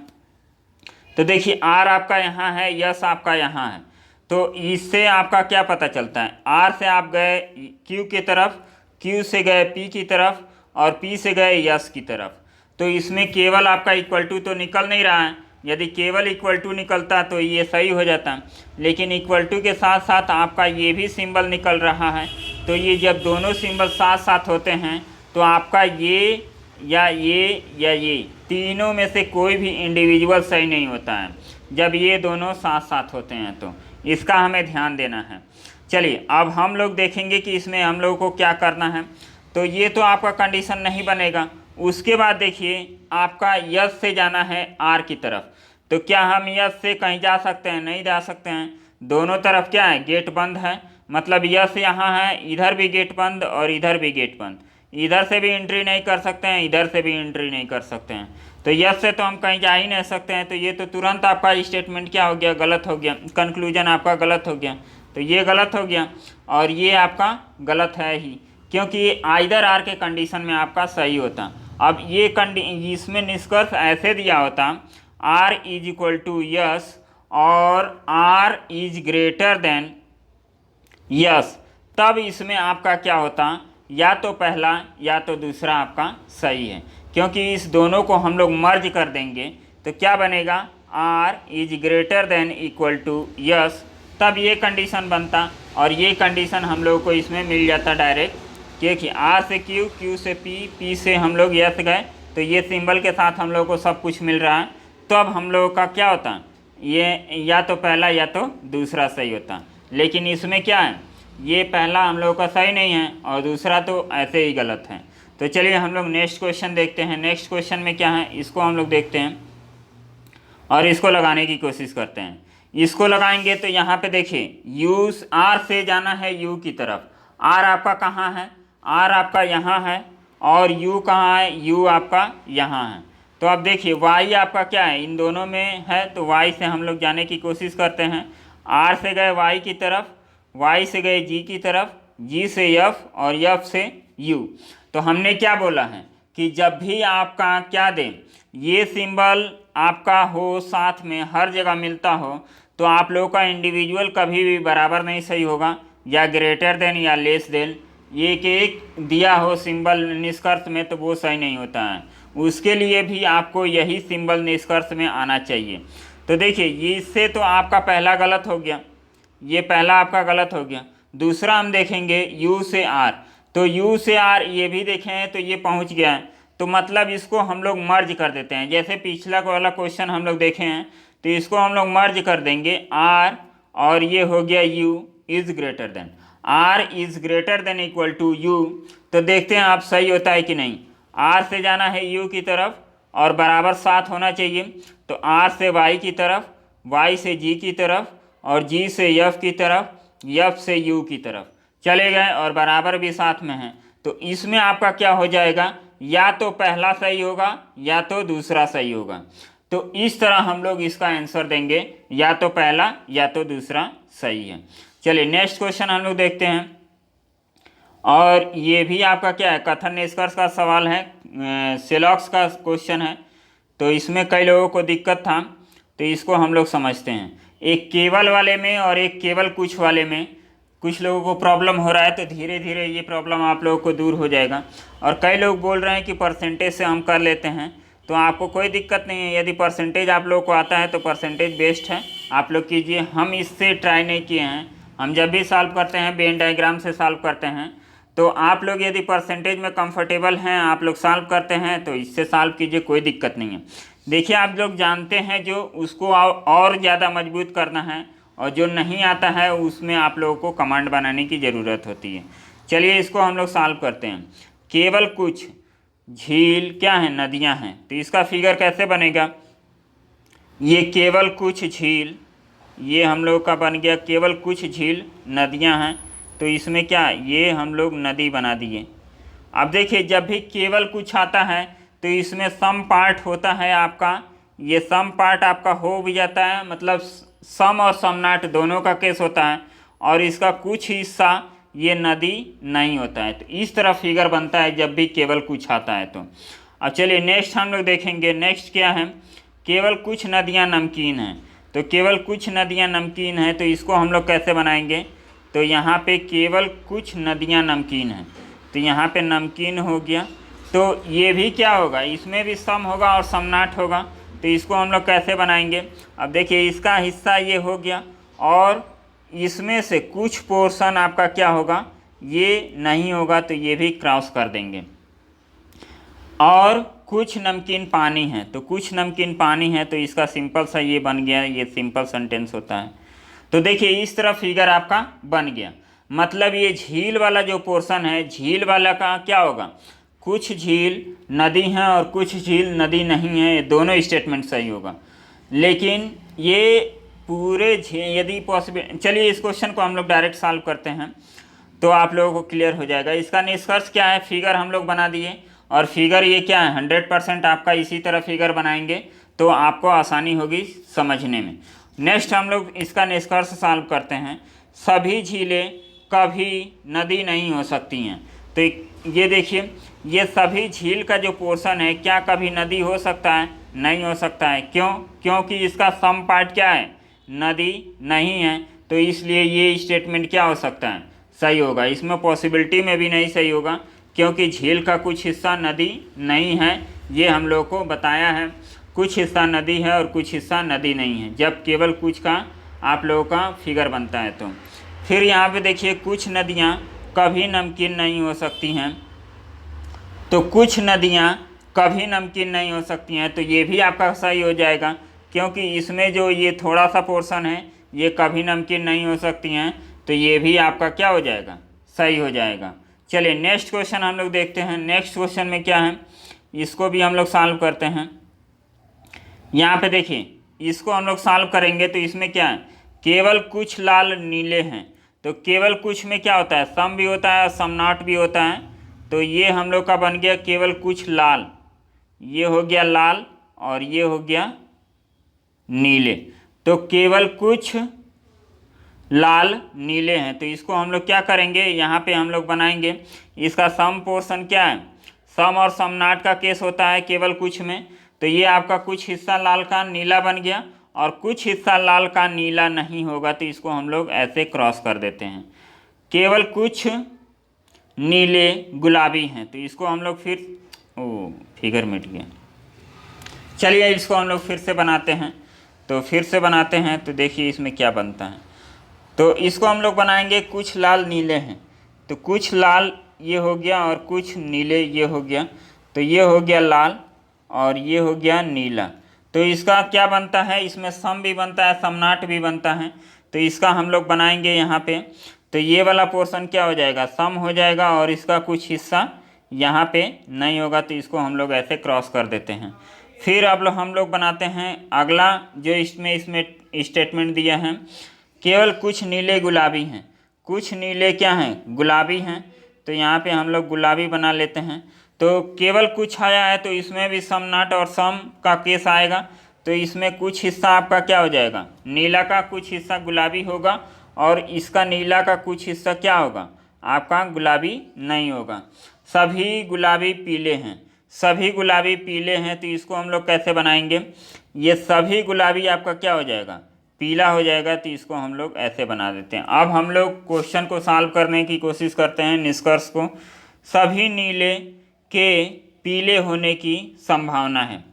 तो देखिए आर आपका यहाँ है, यस आपका यहाँ है, तो इससे आपका क्या पता चलता है, आर से आप गए क्यू की तरफ, क्यू से गए पी की तरफ, और पी से गए यस की तरफ। तो इसमें केवल आपका इक्वल टू तो निकल नहीं रहा है। यदि केवल इक्वल टू निकलता तो ये सही हो जाता, लेकिन इक्वल टू के साथ साथ आपका ये भी सिंबल निकल रहा है। तो ये जब दोनों सिंबल साथ साथ होते हैं तो आपका ये या ये तीनों में से कोई भी इंडिविजुअल सही नहीं होता है, जब ये दोनों साथ साथ होते हैं। तो इसका हमें ध्यान देना है। चलिए अब हम लोग देखेंगे कि इसमें हम लोग को क्या करना है। तो ये तो आपका कंडीशन नहीं बनेगा। उसके बाद देखिए आपका यस से जाना है आर की तरफ। तो क्या हम यस से कहीं जा सकते हैं, नहीं जा सकते हैं। दोनों तरफ क्या है, गेट बंद है, मतलब यस यहाँ है, इधर भी गेट बंद और इधर भी गेट बंद। इधर से भी एंट्री नहीं कर सकते हैं, इधर से भी एंट्री नहीं कर सकते हैं। तो यस से तो हम कहीं जा ही नहीं सकते हैं। तो ये तो तुरंत आपका स्टेटमेंट क्या हो गया, गलत हो गया, कंक्लूजन आपका गलत हो गया। तो ये गलत हो गया और ये आपका गलत है ही, क्योंकि आइदर आर के कंडीशन में आपका सही होता। अब ये इसमें निष्कर्ष ऐसे दिया होता, R is equal to S और R is greater than S, तब इसमें आपका क्या होता, या तो पहला या तो दूसरा आपका सही है। क्योंकि इस दोनों को हम लोग मर्ज कर देंगे तो क्या बनेगा, R is greater than equal to yes, तब ये कंडीशन बनता। और ये कंडीशन हम लोग को इसमें मिल जाता डायरेक्ट, क्योंकि आर से क्यू, क्यू से पी, पी से हम लोग यस गए, तो ये सिंबल के साथ हम लोग को सब कुछ मिल रहा है। तो अब हम लोगों का क्या होता, ये या तो पहला या तो दूसरा सही होता। लेकिन इसमें क्या है, ये पहला हम लोगों का सही नहीं है और दूसरा तो ऐसे ही गलत है। तो चलिए हम लोग नेक्स्ट क्वेश्चन देखते हैं। नेक्स्ट क्वेश्चन में क्या है, इसको हम लोग देखते हैं और इसको लगाने की कोशिश करते हैं। इसको लगाएंगे तो यहाँ पे देखिए यू, आर से जाना है यू की तरफ। आर आपका कहाँ है, आर आपका यहाँ है, और यू कहाँ है, यू आपका यहाँ है। तो अब देखिए वाई आपका क्या है, इन दोनों में है, तो वाई से हम लोग जाने की कोशिश करते हैं। आर से गए वाई की तरफ, वाई से गए जी की तरफ, जी से एफ और एफ से यू। तो हमने क्या बोला है कि जब भी आपका क्या दें, ये सिंबल आपका हो साथ में हर जगह मिलता हो, तो आप लोगों का इंडिविजुअल कभी भी बराबर नहीं सही होगा, या ग्रेटर देन या लेस देन, एक एक दिया हो सिंबल निष्कर्ष में, तो वो सही नहीं होता है। उसके लिए भी आपको यही सिंबल निष्कर्ष में आना चाहिए। तो देखिए इससे तो आपका पहला गलत हो गया, ये पहला आपका गलत हो गया। दूसरा हम देखेंगे यू से आर, तो यू से आर ये भी देखें हैं तो ये पहुंच गया है, तो मतलब इसको हम लोग मर्ज कर देते हैं। जैसे पिछला वाला क्वेश्चन हम लोग देखे हैं, तो इसको हम लोग मर्ज कर देंगे आर, और ये हो गया U is greater than. r is greater than equal to u, तो देखते हैं आप सही होता है कि नहीं। r से जाना है u की तरफ और बराबर 7 होना चाहिए, तो r से y की तरफ, y से g की तरफ और g से f की तरफ, f से u की तरफ चले गए और बराबर भी साथ में हैं। तो इसमें आपका क्या हो जाएगा, या तो पहला सही होगा या तो दूसरा सही होगा। तो इस तरह हम लोग इसका आंसर देंगे, या तो पहला या तो दूसरा सही है। चलिए नेक्स्ट क्वेश्चन हम लोग देखते हैं, और ये भी आपका क्या है, कथन निष्कर्ष का सवाल है, सेलॉक्स का क्वेश्चन है। तो इसमें कई लोगों को दिक्कत था, तो इसको हम लोग समझते हैं। एक केवल वाले में और एक केवल कुछ वाले में कुछ लोगों को प्रॉब्लम हो रहा है, तो धीरे धीरे ये प्रॉब्लम आप लोगों को दूर हो जाएगा। और कई लोग बोल रहे हैं कि परसेंटेज से हम कर लेते हैं, तो आपको कोई दिक्कत नहीं है। यदि परसेंटेज आप लोगों को आता है तो परसेंटेज बेस्ट है, आप लोग कीजिए। हम इससे ट्राई नहीं किए हैं, हम जब भी सॉल्व करते हैं वेन डायग्राम से सॉल्व करते हैं। तो आप लोग यदि परसेंटेज में कंफर्टेबल हैं, आप लोग सॉल्व करते हैं, तो इससे सॉल्व कीजिए, कोई दिक्कत नहीं है। देखिए आप लोग जानते हैं जो उसको और ज़्यादा मजबूत करना है, और जो नहीं आता है उसमें आप लोगों को कमांड बनाने की ज़रूरत होती है। चलिए इसको हम लोग सॉल्व करते हैं। केवल कुछ झील क्या है, नदियां हैं, तो इसका फिगर कैसे बनेगा। ये केवल कुछ झील, ये हम लोग का बन गया केवल कुछ झील नदियां हैं, तो इसमें क्या, ये हम लोग नदी बना दिए। अब देखिए जब भी केवल कुछ आता है तो इसमें सम पार्ट होता है आपका, ये सम पार्ट आपका हो भी जाता है, मतलब सम और सम नॉट दोनों का केस होता है, और इसका कुछ हिस्सा ये नदी नहीं होता है। तो इस तरह फिगर बनता है जब भी केवल कुछ आता है। तो अब चलिए नेक्स्ट हम लोग देखेंगे। नेक्स्ट क्या है, केवल कुछ नदियाँ नमकीन हैं, तो केवल कुछ नदियाँ नमकीन हैं, तो इसको हम लोग कैसे बनाएंगे। तो यहाँ पे केवल कुछ नदियाँ नमकीन हैं, तो यहाँ पे नमकीन हो गया। तो ये भी क्या होगा, इसमें भी सम होगा और सम नॉट होगा, तो इसको हम लोग कैसे बनाएंगे। अब देखिए इसका हिस्सा ये हो गया, और इसमें से कुछ पोर्शन आपका क्या होगा, ये नहीं होगा, तो ये भी क्रॉस कर देंगे। और कुछ नमकीन पानी है, तो कुछ नमकीन पानी है, तो इसका सिंपल सा ये बन गया, ये सिंपल सेंटेंस होता है। तो देखिए इस तरह फिगर आपका बन गया। मतलब ये झील वाला जो पोर्शन है, झील वाला का क्या होगा, कुछ झील नदी हैं और कुछ झील नदी नहीं है, ये दोनों स्टेटमेंट सही होगा। लेकिन ये पूरे झील यदि पॉसिबल, चलिए इस क्वेश्चन को हम लोग डायरेक्ट सॉल्व करते हैं, तो आप लोगों को क्लियर हो जाएगा। इसका निष्कर्ष क्या है, फिगर हम लोग बना दिए, और फिगर ये क्या है 100% आपका इसी तरह फिगर बनाएंगे तो आपको आसानी होगी समझने में। नेक्स्ट हम लोग इसका निष्कर्ष सॉल्व करते हैं। सभी झीलें कभी नदी नहीं हो सकती हैं, तो ये देखिए ये सभी झील का जो पोर्शन है क्या कभी नदी हो सकता है, नहीं हो सकता है। क्यों, क्योंकि इसका सम पार्ट क्या है, नदी नहीं है, तो इसलिए ये स्टेटमेंट क्या हो सकता है, सही होगा। इसमें पॉसिबिलिटी में भी नहीं सही होगा, क्योंकि झील का कुछ हिस्सा नदी नहीं है, ये हम लोग को बताया है। कुछ हिस्सा नदी है और कुछ हिस्सा नदी नहीं है, जब केवल कुछ का आप लोगों का फिगर बनता है। तो फिर यहाँ पे देखिए कुछ नदियाँ कभी नमकीन नहीं हो सकती हैं, तो कुछ नदियाँ कभी नमकीन नहीं हो सकती हैं, तो ये भी आपका सही हो जाएगा, क्योंकि इसमें जो ये थोड़ा सा पोर्शन है ये कभी नमकीन नहीं हो सकती हैं, तो ये भी आपका क्या हो जाएगा, सही हो जाएगा। चलिए नेक्स्ट क्वेश्चन हम लोग देखते हैं। नेक्स्ट क्वेश्चन में क्या है, इसको भी हम लोग सॉल्व करते हैं। यहाँ पे देखिए इसको हम लोग सॉल्व करेंगे, तो इसमें क्या है, केवल कुछ लाल नीले हैं, तो केवल कुछ में क्या होता है, सम भी होता है सम नॉट भी होता है। तो ये हम लोग का बन गया केवल कुछ लाल, ये हो गया लाल और ये हो गया नीले, तो केवल कुछ लाल नीले हैं, तो इसको हम लोग क्या करेंगे, यहाँ पे हम लोग बनाएंगे इसका सम पोर्शन क्या है, सम और सम नॉट का केस होता है केवल कुछ में। तो ये आपका कुछ हिस्सा लाल का नीला बन गया, और कुछ हिस्सा लाल का नीला नहीं होगा, तो इसको हम लोग ऐसे क्रॉस कर देते हैं। केवल कुछ नीले गुलाबी हैं, तो इसको हम लोग फिर फिगर मिट गया। चलिए इसको हम लोग फिर से बनाते हैं, तो फिर से बनाते हैं, तो देखिए इसमें क्या बनता है। तो इसको हम लोग बनाएंगे कुछ लाल नीले हैं, तो कुछ लाल ये हो गया और कुछ नीले ये हो गया, तो ये हो गया लाल और ये हो गया नीला। तो इसका क्या बनता है, इसमें सम भी बनता है सम नॉट भी बनता है, तो इसका हम लोग बनाएंगे यहाँ पे। तो तो ये वाला पोर्शन क्या हो जाएगा, सम हो जाएगा, और इसका कुछ हिस्सा यहाँ पे नहीं होगा, तो इसको हम लोग ऐसे क्रॉस कर देते हैं। फिर अब हम लोग बनाते हैं अगला, जो इसमें स्टेटमेंट दिया है, केवल कुछ नीले गुलाबी हैं। कुछ नीले क्या हैं, गुलाबी हैं, तो यहाँ पे हम लोग गुलाबी बना लेते हैं। तो केवल कुछ आया है, तो इसमें भी सम नॉट और सम का केस आएगा, तो इसमें कुछ हिस्सा आपका क्या हो जाएगा, नीला का कुछ हिस्सा गुलाबी होगा, और इसका नीला का कुछ हिस्सा क्या होगा, आपका गुलाबी नहीं होगा। सभी गुलाबी पीले हैं, सभी गुलाबी पीले हैं, तो इसको हम लोग कैसे बनाएंगे, ये सभी गुलाबी आपका क्या हो जाएगा, पीला हो जाएगा, तो इसको हम लोग ऐसे बना देते हैं। अब हम लोग क्वेश्चन को सॉल्व करने की कोशिश करते हैं, निष्कर्ष को। सभी नीले के पीले होने की संभावना है।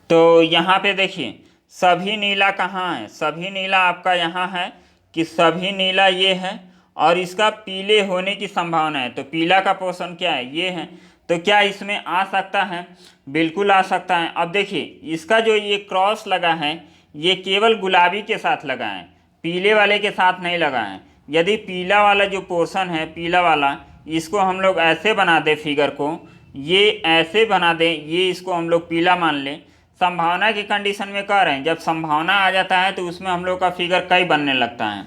तो यहाँ पे देखिए सभी नीला कहाँ है, सभी नीला आपका यहाँ है कि सभी नीला ये है, और इसका पीले होने की संभावना है। तो पीला का पोर्शन क्या है, ये है, तो क्या इसमें आ सकता है, बिल्कुल आ सकता है। अब देखिए इसका जो ये क्रॉस लगा है, ये केवल गुलाबी के साथ लगा है, पीले वाले के साथ नहीं लगा है। यदि पीला वाला जो पोर्शन है, पीला वाला, इसको हम लोग ऐसे बना दें, फिगर को ये ऐसे बना दें, ये इसको हम लोग पीला मान लें, संभावना की कंडीशन में कह रहे हैं। जब संभावना आ जाता है तो उसमें हम लोग का फिगर कई बनने लगता है,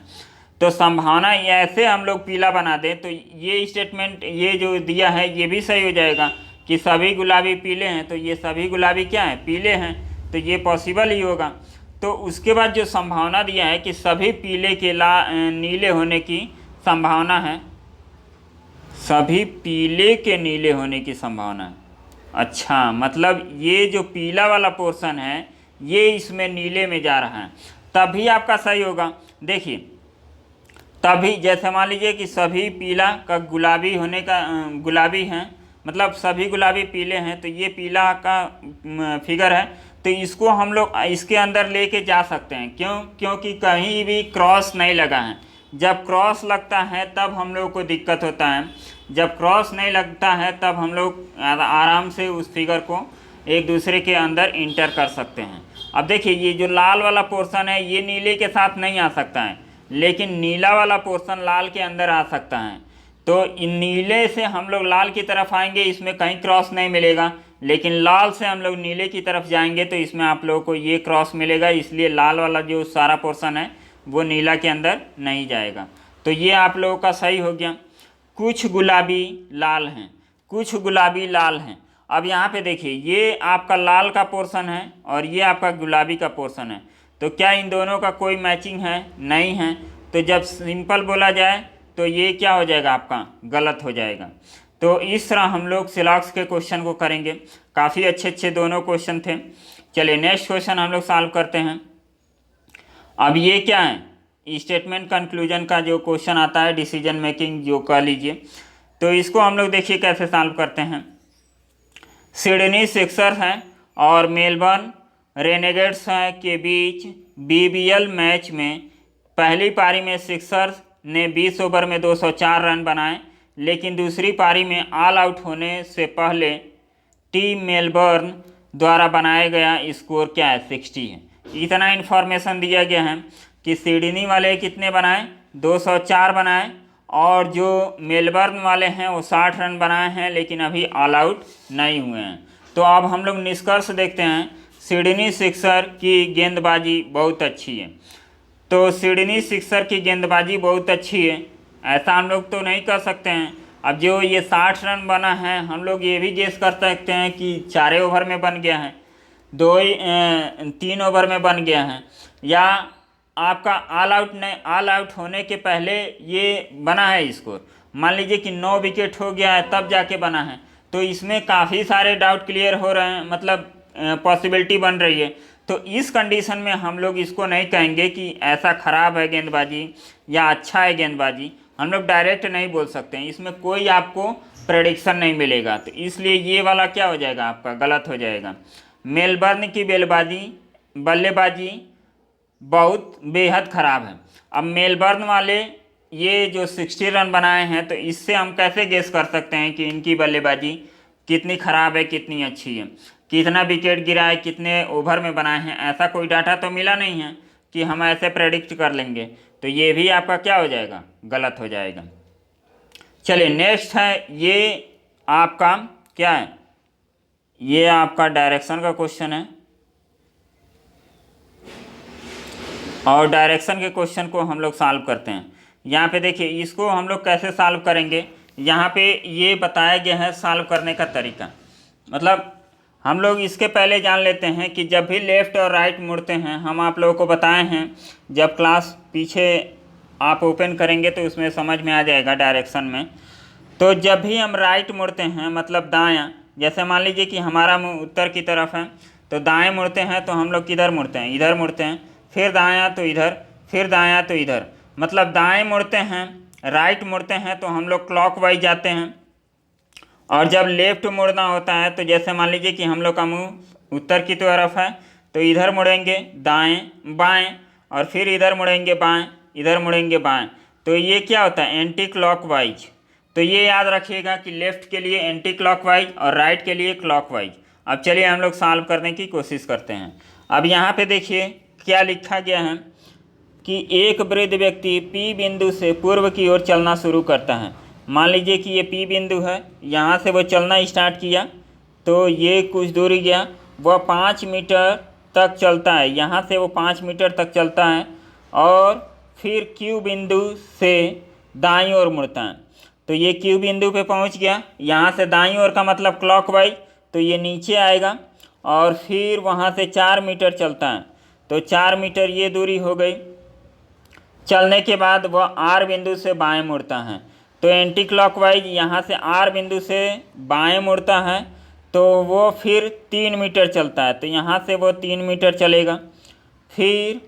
तो संभावना ऐसे हम लोग पीला बना दें, तो ये स्टेटमेंट ये जो दिया है ये भी सही हो जाएगा कि सभी गुलाबी पीले हैं, तो ये सभी गुलाबी क्या हैं, पीले हैं, तो ये पॉसिबल ही होगा। तो उसके बाद जो संभावना दिया है कि सभी पीले के नीले होने की संभावना है, सभी पीले के नीले होने की संभावना है। अच्छा, मतलब ये जो पीला वाला पोर्शन है ये इसमें नीले में जा रहा है, तभी आपका सही होगा। देखिए तभी, जैसे मान लीजिए कि सभी पीला का गुलाबी होने का गुलाबी हैं, मतलब सभी गुलाबी पीले हैं, तो ये पीला का फिगर है, तो इसको हम लोग इसके अंदर लेके जा सकते हैं। क्यों, क्योंकि कहीं भी क्रॉस नहीं लगा है। जब क्रॉस लगता है तब हम लोग को दिक्कत होता है, जब क्रॉस नहीं लगता है तब हम लोग आराम से उस फिगर को एक दूसरे के अंदर इंटर कर सकते हैं। अब देखिए ये जो लाल वाला पोर्शन है ये नीले के साथ नहीं आ सकता है, लेकिन नीला वाला पोर्शन लाल के अंदर आ सकता है। तो इन नीले से हम लोग लाल की तरफ आएंगे, इसमें कहीं क्रॉस नहीं मिलेगा, लेकिन लाल से हम लोग नीले की तरफ जाएंगे तो इसमें आप लोगों को ये क्रॉस मिलेगा, इसलिए लाल वाला जो सारा पोर्शन है वो नीला के अंदर नहीं जाएगा। तो ये आप लोगों का सही हो गया। कुछ गुलाबी लाल हैं, कुछ गुलाबी लाल हैं। अब यहाँ पे देखिए ये आपका लाल का पोर्शन है और ये आपका गुलाबी का पोर्शन है, तो क्या इन दोनों का कोई मैचिंग है, नहीं है। तो जब सिंपल बोला जाए तो ये क्या हो जाएगा, आपका गलत हो जाएगा। तो इस तरह हम लोग सिलॉक्स के क्वेश्चन को करेंगे। काफ़ी अच्छे अच्छे दोनों क्वेश्चन थे। चलिए नेक्स्ट क्वेश्चन हम लोग सॉल्व करते हैं। अब ये क्या है, स्टेटमेंट कंक्लूजन का जो क्वेश्चन आता है, डिसीजन मेकिंग जो कह लीजिए, तो इसको हम लोग देखिए कैसे सॉल्व करते हैं। सिडनी सिक्सर्स हैं और मेलबर्न रेनेगेड्स हैं के बीच बीबीएल मैच में पहली पारी में सिक्सर्स ने 20 ओवर में 204 रन बनाए, लेकिन दूसरी पारी में ऑल आउट होने से पहले टीम मेलबर्न द्वारा बनाया गया स्कोर क्या है, 60 है। इतना इन्फॉर्मेशन दिया गया है कि सिडनी वाले कितने बनाए, 204 बनाए, और जो मेलबर्न वाले हैं वो 60 रन बनाए हैं, लेकिन अभी ऑल आउट नहीं हुए हैं। तो अब हम लोग निष्कर्ष देखते हैं। सिडनी सिक्सर की गेंदबाजी बहुत अच्छी है, तो सिडनी सिक्सर की गेंदबाजी बहुत अच्छी है, ऐसा हम लोग तो नहीं कर सकते हैं। अब जो ये 60 रन बना है, हम लोग ये भी गेस कर सकते हैं कि 4 ओवर में बन गया है, 3 ओवर में बन गया है, या आपका ऑल आउट होने के पहले ये बना है स्कोर। मान लीजिए कि 9 विकेट हो गया है तब जाके बना है, तो इसमें काफ़ी सारे डाउट क्लियर हो रहे हैं, मतलब पॉसिबिलिटी बन रही है। तो इस कंडीशन में हम लोग इसको नहीं कहेंगे कि ऐसा ख़राब है गेंदबाजी या अच्छा है गेंदबाजी, हम लोग डायरेक्ट नहीं बोल सकते हैं, इसमें कोई आपको प्रेडिक्शन नहीं मिलेगा। तो इसलिए ये वाला क्या हो जाएगा, आपका गलत हो जाएगा। मेलबर्न की बल्लेबाजी बहुत बेहद ख़राब है। अब मेलबर्न वाले ये जो 60 रन बनाए हैं, तो इससे हम कैसे गेस कर सकते हैं कि इनकी बल्लेबाजी कितनी ख़राब है कितनी अच्छी है, कितना विकेट गिरा है, कितने ओवर में बनाए हैं, ऐसा कोई डाटा तो मिला नहीं है। कि हम ऐसे प्रेडिक्ट कर लेंगे, तो ये भी आपका क्या हो जाएगा, गलत हो जाएगा। चलिए नेक्स्ट है, ये आपका क्या है, ये आपका डायरेक्शन का क्वेश्चन है, और डायरेक्शन के क्वेश्चन को हम लोग सॉल्व करते हैं। यहाँ पे देखिए इसको हम लोग कैसे सॉल्व करेंगे, यहाँ पे ये बताया गया है सॉल्व करने का तरीका। मतलब हम लोग इसके पहले जान लेते हैं कि जब भी लेफ़्ट और राइट मुड़ते हैं, हम आप लोगों को बताए हैं, जब क्लास पीछे आप ओपन करेंगे तो उसमें समझ में आ जाएगा डायरेक्शन में। तो जब भी हम राइट मुड़ते हैं मतलब दायां, जैसे मान लीजिए कि हमारा मुँह उत्तर की तरफ है, तो दाएं मुड़ते हैं तो हम लोग किधर मुड़ते हैं, इधर मुड़ते हैं, फिर दायां तो इधर, फिर दायां तो इधर। मतलब दाएं मुड़ते हैं, राइट मुड़ते हैं तो हम लोग क्लॉकवाइज जाते हैं, और जब लेफ़्ट मुड़ना होता है तो जैसे मान लीजिए कि हम लोग का मुँह उत्तर की तरफ है तो इधर मुड़ेंगे दाएं बाएं, और फिर इधर मुड़ेंगे बाएं, इधर मुड़ेंगे बाएं। तो ये क्या होता है, एंटी क्लॉकवाइज। तो ये याद रखिएगा कि लेफ़्ट के लिए एंटी क्लॉकवाइज और राइट के लिए क्लॉकवाइज। अब चलिए हम लोग सॉल्व करने की कोशिश करते हैं। अब यहाँ पे देखिए क्या लिखा गया है कि एक वृद्ध व्यक्ति P बिंदु से पूर्व की ओर चलना शुरू करता है। मान लीजिए कि ये P बिंदु है, यहाँ से वो चलना स्टार्ट किया तो ये कुछ दूरी गया, वह 5 मीटर तक चलता है, यहाँ से वो 5 मीटर तक चलता है, और फिर Q बिंदु से दाईं ओर मुड़ता है। तो ये Q बिंदु पे पहुँच गया, यहाँ से दाईं ओर का मतलब क्लॉकवाइज, तो ये नीचे आएगा, और फिर वहाँ से 4 मीटर चलता है, तो 4 मीटर ये दूरी हो गई। चलने के बाद वह R बिंदु से बाएं मुड़ता है, तो एंटी क्लॉकवाइज यहाँ से R बिंदु से बाएं मुड़ता है, तो वो फिर 3 मीटर चलता है, तो यहाँ से वो 3 मीटर चलेगा। फिर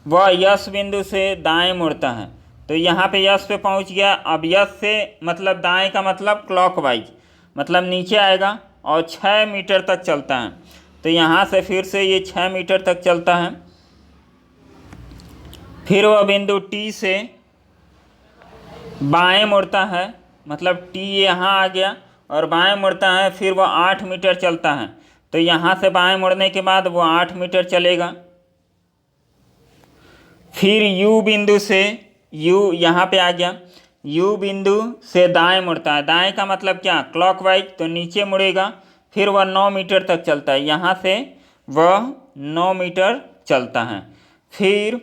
वह S बिंदु से दाएं मुड़ता है, तो यहाँ पे S पे पहुँच गया। अब S से मतलब दाएं का मतलब क्लॉकवाइज, मतलब नीचे आएगा और 6 मीटर तक चलता है, तो यहाँ से फिर से ये 6 मीटर तक चलता है। फिर वह बिंदु T से बाएं मुड़ता है, मतलब T यहाँ आ गया और बाएं मुड़ता है, फिर वह 8 मीटर चलता है, तो यहाँ से बाएं मुड़ने के बाद वो 8 मीटर चलेगा। फिर U बिंदु से, U यहाँ पे आ गया, U बिंदु से दाएं मुड़ता है, दाएं का मतलब क्या, क्लॉकवाइज, तो नीचे मुड़ेगा, फिर वह 9 मीटर तक चलता है, यहाँ से वह 9 मीटर चलता है। फिर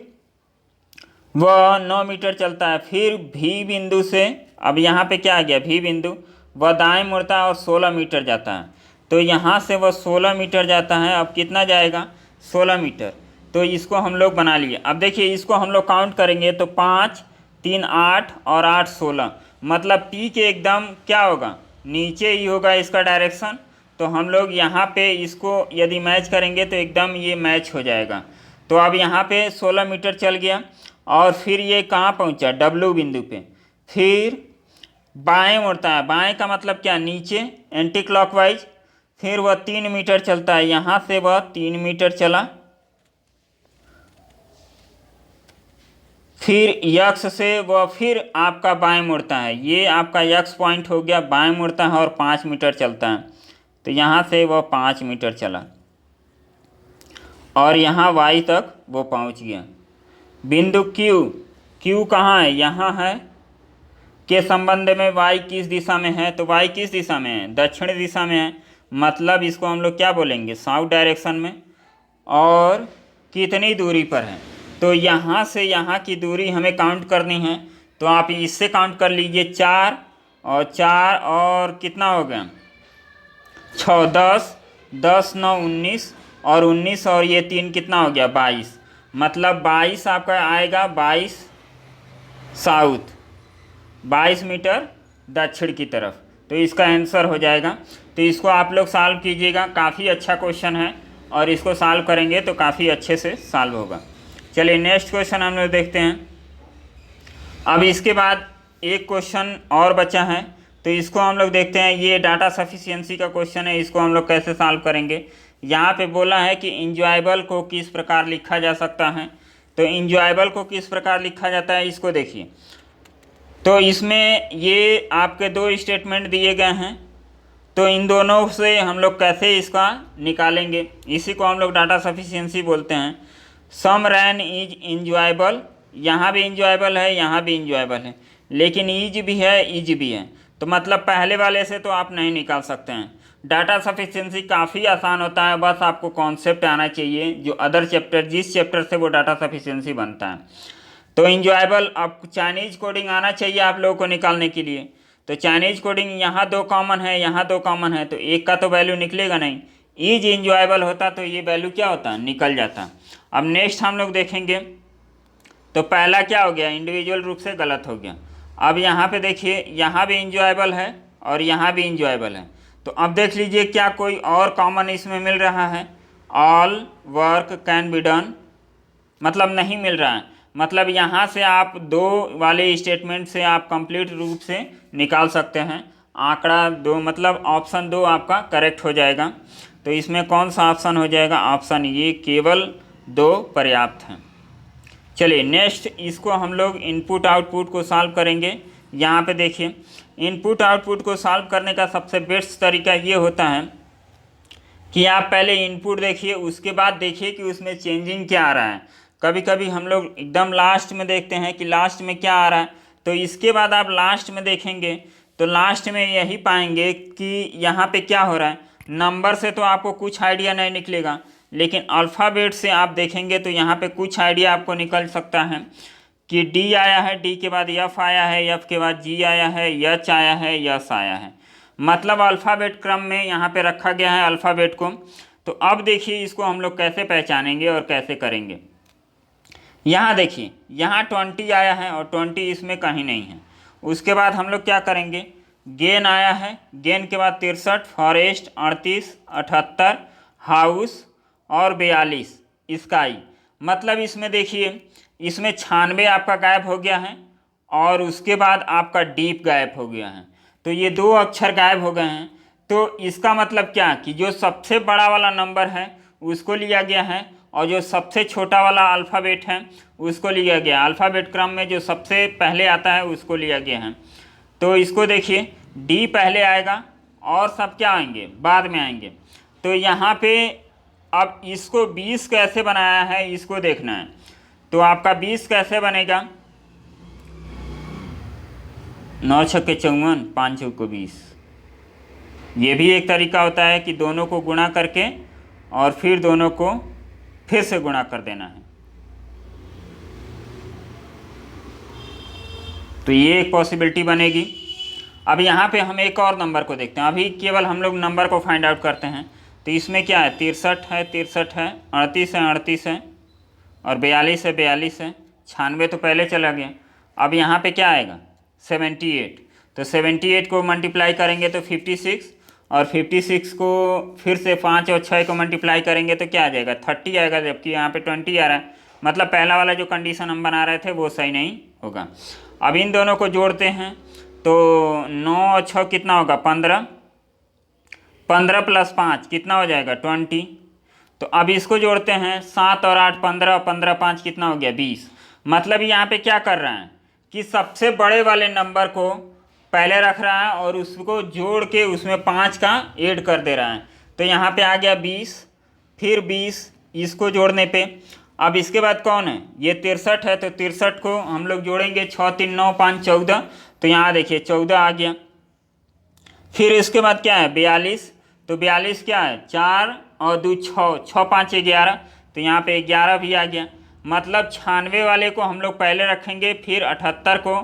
वह 9 मीटर चलता है, फिर V बिंदु से, अब यहाँ पे क्या आ गया, V बिंदु, वह दाएं मुड़ता है और 16 मीटर जाता है, तो यहाँ से वह 16 मीटर जाता है। अब कितना जाएगा, 16 मीटर, तो इसको हम लोग बना लिए। अब देखिए इसको हम लोग काउंट करेंगे तो 5 3 8 और 8 16, मतलब P के एकदम क्या होगा, नीचे ही होगा इसका डायरेक्शन। तो हम लोग यहाँ पे इसको यदि मैच करेंगे तो एकदम ये मैच हो जाएगा। तो अब यहाँ पे 16 मीटर चल गया, और फिर ये कहाँ पहुँचा, W बिंदु पे, फिर बाएं मुड़ता है, बाएं का मतलब क्या, नीचे एंटी क्लॉकवाइज, फिर वह 3 मीटर चलता है, यहाँ से वह 3 मीटर चला। फिर X से वह फिर आपका बाएं मुड़ता है, ये आपका X पॉइंट हो गया, बाएं मुड़ता है और 5 मीटर चलता है, तो यहाँ से वह 5 मीटर चला, और यहाँ Y तक वो पहुँच गया। बिंदु Q कहाँ है, यहाँ है, के संबंध में Y किस दिशा में है, तो Y किस दिशा में है, दक्षिण दिशा में है, मतलब इसको हम लोग क्या बोलेंगे, साउथ डायरेक्शन में। और कितनी दूरी पर है, तो यहाँ से यहाँ की दूरी हमें काउंट करनी है, तो आप इससे काउंट कर लीजिए, 4 और 4 और कितना हो गया, 6 10 10 9 19, और 19 और ये 3 कितना हो गया, 22, मतलब 22 आपका आएगा, 22 साउथ, 22 मीटर दक्षिण की तरफ, तो इसका आंसर हो जाएगा। तो इसको आप लोग सॉल्व कीजिएगा, काफ़ी अच्छा क्वेश्चन है, और इसको सॉल्व करेंगे तो काफ़ी अच्छे से सॉल्व होगा। चलिए नेक्स्ट क्वेश्चन हम लोग देखते हैं। अब इसके बाद एक क्वेश्चन और बचा है, तो इसको हम लोग देखते हैं। ये डाटा सफिशिएंसी का क्वेश्चन है, इसको हम लोग कैसे सॉल्व करेंगे। यहाँ पे बोला है कि इंजॉयबल को किस प्रकार लिखा जा सकता है, तो इंजॉयबल को किस प्रकार लिखा जाता है, इसको देखिए। तो इसमें ये आपके 2 स्टेटमेंट दिए गए हैं, तो इन दोनों से हम लोग कैसे इसका निकालेंगे, इसी को हम लोग डाटा सफिशिएंसी बोलते हैं। सम रैन इज इंजॉयबल, यहाँ भी इंजॉयबल है, यहाँ भी इंजॉयबल है, लेकिन ईज भी है, ईज भी है, तो मतलब पहले वाले से तो आप नहीं निकाल सकते हैं। डाटा सफिशिएंसी काफ़ी आसान होता है, बस आपको कॉन्सेप्ट आना चाहिए जो अदर चैप्टर, जिस चैप्टर से वो डाटा सफिशिएंसी बनता है। तो इंजॉयबल, अब चाइनीज कोडिंग आना चाहिए आप लोगों को निकालने के लिए। तो चाइनीज कोडिंग यहाँ दो कॉमन है, यहाँ दो कॉमन है, तो एक का तो वैल्यू निकलेगा नहीं। ईज इंजॉयबल होता तो ये वैल्यू क्या होता, निकल जाता। अब नेक्स्ट हम लोग देखेंगे, तो पहला क्या हो गया, इंडिविजुअल रूप से गलत हो गया। अब यहाँ पे देखिए, यहाँ भी इंजॉयबल है और यहाँ भी इंजॉयबल है, तो अब देख लीजिए क्या कोई और कॉमन इसमें मिल रहा है। All work can be done, मतलब नहीं मिल रहा है, मतलब यहाँ से आप दो वाले स्टेटमेंट से आप कंप्लीट रूप से निकाल सकते हैं आंकड़ा दो, मतलब ऑप्शन दो आपका करेक्ट हो जाएगा। तो इसमें कौन सा ऑप्शन हो जाएगा, ऑप्शन ये, केवल दो पर्याप्त हैं। चलिए नेक्स्ट, इसको हम लोग इनपुट आउटपुट को सॉल्व करेंगे। यहाँ पे देखिए, इनपुट आउटपुट को सॉल्व करने का सबसे बेस्ट तरीका ये होता है कि आप पहले इनपुट देखिए, उसके बाद देखिए कि उसमें चेंजिंग क्या आ रहा है। कभी कभी हम लोग एकदम लास्ट में देखते हैं कि लास्ट में क्या आ रहा है, तो इसके बाद आप लास्ट में देखेंगे तो लास्ट में यही पाएंगे कि यहाँ पे क्या हो रहा है। नंबर से तो आपको कुछ आइडिया नहीं निकलेगा, लेकिन अल्फ़ाबेट से आप देखेंगे तो यहाँ पे कुछ आइडिया आपको निकल सकता है कि डी आया है, डी के बाद एफ आया है, एफ के बाद जी आया है, एच आया है, यस आया है, मतलब अल्फ़ाबेट क्रम में यहाँ पे रखा गया है अल्फ़ाबेट को। तो अब देखिए इसको हम लोग कैसे पहचानेंगे और कैसे करेंगे। यहाँ देखिए, यहाँ 20 आया है और 20 इसमें कहीं नहीं है। उसके बाद हम लोग क्या करेंगे, गेन आया है, गेन के बाद 63, फॉरेस्ट 38, 78, हाउस और 42, स्काई, मतलब इसमें देखिए इसमें 96 आपका गायब हो गया है और उसके बाद आपका डीप गायब हो गया है, तो ये दो अक्षर गायब हो गए हैं। तो इसका मतलब क्या कि जो सबसे बड़ा वाला नंबर है उसको लिया गया है और जो सबसे छोटा वाला अल्फ़ाबेट है उसको लिया गया, अल्फ़ाबेट क्रम में जो सबसे पहले आता है उसको लिया गया है। तो इसको देखिए, डी पहले आएगा और सब क्या आएंगे, बाद में आएंगे। तो यहाँ पे अब इसको 20 कैसे बनाया है इसको देखना है। तो आपका 20 कैसे बनेगा, 9 छक्के 54, 5 चौको 20। ये भी एक तरीका होता है कि दोनों को गुणा करके और फिर दोनों को फिर से गुणा कर देना है। तो ये एक पॉसिबिलिटी बनेगी। अब यहाँ पे हम एक और नंबर को देखते हैं, अभी केवल हम लोग नंबर को फाइंड आउट करते हैं। तो इसमें क्या है, 63 है, 63 है, 38 है, 38 है और 42 है, 42 है, 96 तो पहले चला गया। अब यहाँ पे क्या आएगा, 78। तो 78 को मल्टीप्लाई करेंगे तो 56 और 56 को फिर से 5 और 6 को मल्टीप्लाई करेंगे तो क्या आ जाएगा, 30 आएगा, जबकि यहाँ पे 20 आ रहा है, मतलब पहला वाला जो कंडीशन हम बना रहे थे वो सही नहीं होगा। अब इन दोनों को जोड़ते हैं तो 9 और 6 कितना होगा, 15, 15 प्लस 5 कितना हो जाएगा, 20। तो अब इसको जोड़ते हैं, 7 और 8 15, 15 5 कितना हो गया, 20। मतलब यहाँ पे क्या कर रहा है कि सबसे बड़े वाले नंबर को पहले रख रहा है और उसको जोड़ के उसमें 5 का ऐड कर दे रहा है। तो यहाँ पे आ गया 20, फिर 20 इसको जोड़ने पे। अब इसके बाद कौन है, ये 63 है, तो 63 को हम लोग जोड़ेंगे, 6 3 9 5 14, तो यहाँ देखिए 14 आ गया। फिर इसके बाद क्या है, 42, तो 42 क्या है, 4 और 2 6, 6 5 11, तो यहाँ पे 11 भी आ गया। मतलब 96 वाले को हम लोग पहले रखेंगे, फिर 78 को,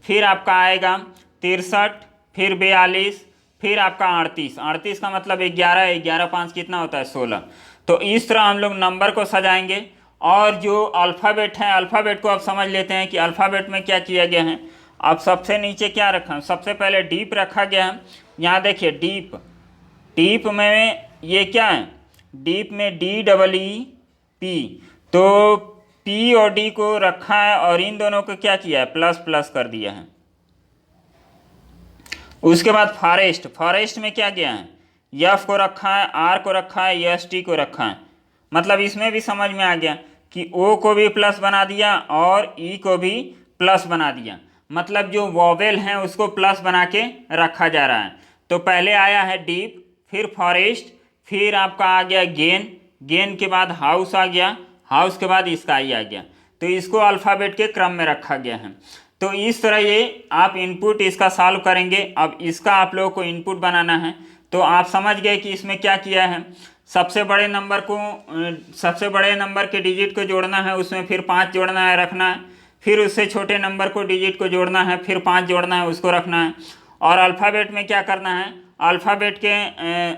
फिर आपका आएगा 63, फिर 42, फिर आपका 38, 38 का मतलब 11, 11 5 कितना होता है, 16। तो इस तरह हम लोग नंबर को सजाएंगे। और जो अल्फ़ाबेट है, अल्फ़ाबेट को आप समझ लेते हैं कि अल्फ़ाबेट में क्या किया गया है। अब सबसे नीचे क्या रखा है, सबसे पहले डीप रखा गया है। यहाँ देखिए डीप, डीप में ये क्या है, डीप में DEEP, तो P और D को रखा है और इन दोनों को क्या किया है, प्लस प्लस कर दिया है। उसके बाद फॉरेस्ट, फॉरेस्ट में क्या किया है, F को रखा है, R को रखा है, ST को रखा है। मतलब इसमें भी समझ में आ गया कि O को भी प्लस बना दिया और E को भी प्लस बना दिया, मतलब जो वॉवेल हैं उसको प्लस बना के रखा जा रहा है। तो पहले आया है डीप, फिर फॉरेस्ट, फिर आपका आ गया गेन, गेन के बाद हाउस आ गया, हाउस के बाद इसका आई आ गया, तो इसको अल्फ़ाबेट के क्रम में रखा गया है। तो इस तरह ये आप इनपुट इसका सॉल्व करेंगे। अब इसका आप लोगों को इनपुट बनाना है, तो आप समझ गए कि इसमें क्या किया है। सबसे बड़े नंबर के डिजिट को जोड़ना है, उसमें फिर 5 जोड़ना है, रखना है। फिर उससे छोटे नंबर को डिजिट को जोड़ना है, फिर 5 जोड़ना है, उसको रखना है। और अल्फ़ाबेट में क्या करना है, अल्फ़ाबेट के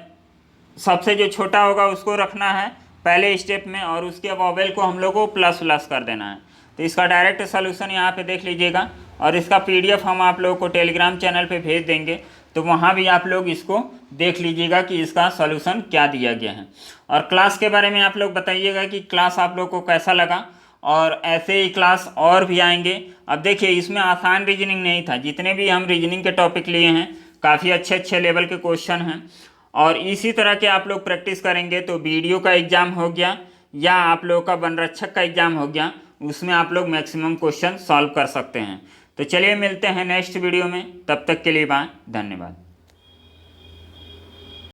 सबसे जो छोटा होगा उसको रखना है पहले स्टेप में, और उसके वॉवेल को हम लोग को प्लस प्लस कर देना है। तो इसका डायरेक्ट सॉल्यूशन यहाँ पे देख लीजिएगा, और इसका PDF हम आप लोगों को टेलीग्राम चैनल पे भेज देंगे, तो वहाँ भी आप लोग इसको देख लीजिएगा कि इसका सॉल्यूशन क्या दिया गया है। और क्लास के बारे में आप लोग बताइएगा कि क्लास आप लोग को कैसा लगा, और ऐसे ही क्लास और भी आएंगे। अब देखिए इसमें आसान रीजनिंग नहीं था, जितने भी हम रीजनिंग के टॉपिक लिए हैं काफ़ी अच्छे अच्छे लेवल के क्वेश्चन हैं, और इसी तरह के आप लोग प्रैक्टिस करेंगे तो BDO का एग्ज़ाम हो गया या आप लोगों का वन रक्षक का एग्ज़ाम हो गया, उसमें आप लोग मैक्सिमम क्वेश्चन सॉल्व कर सकते हैं। तो चलिए मिलते हैं नेक्स्ट वीडियो में, तब तक के लिए बाय, धन्यवाद।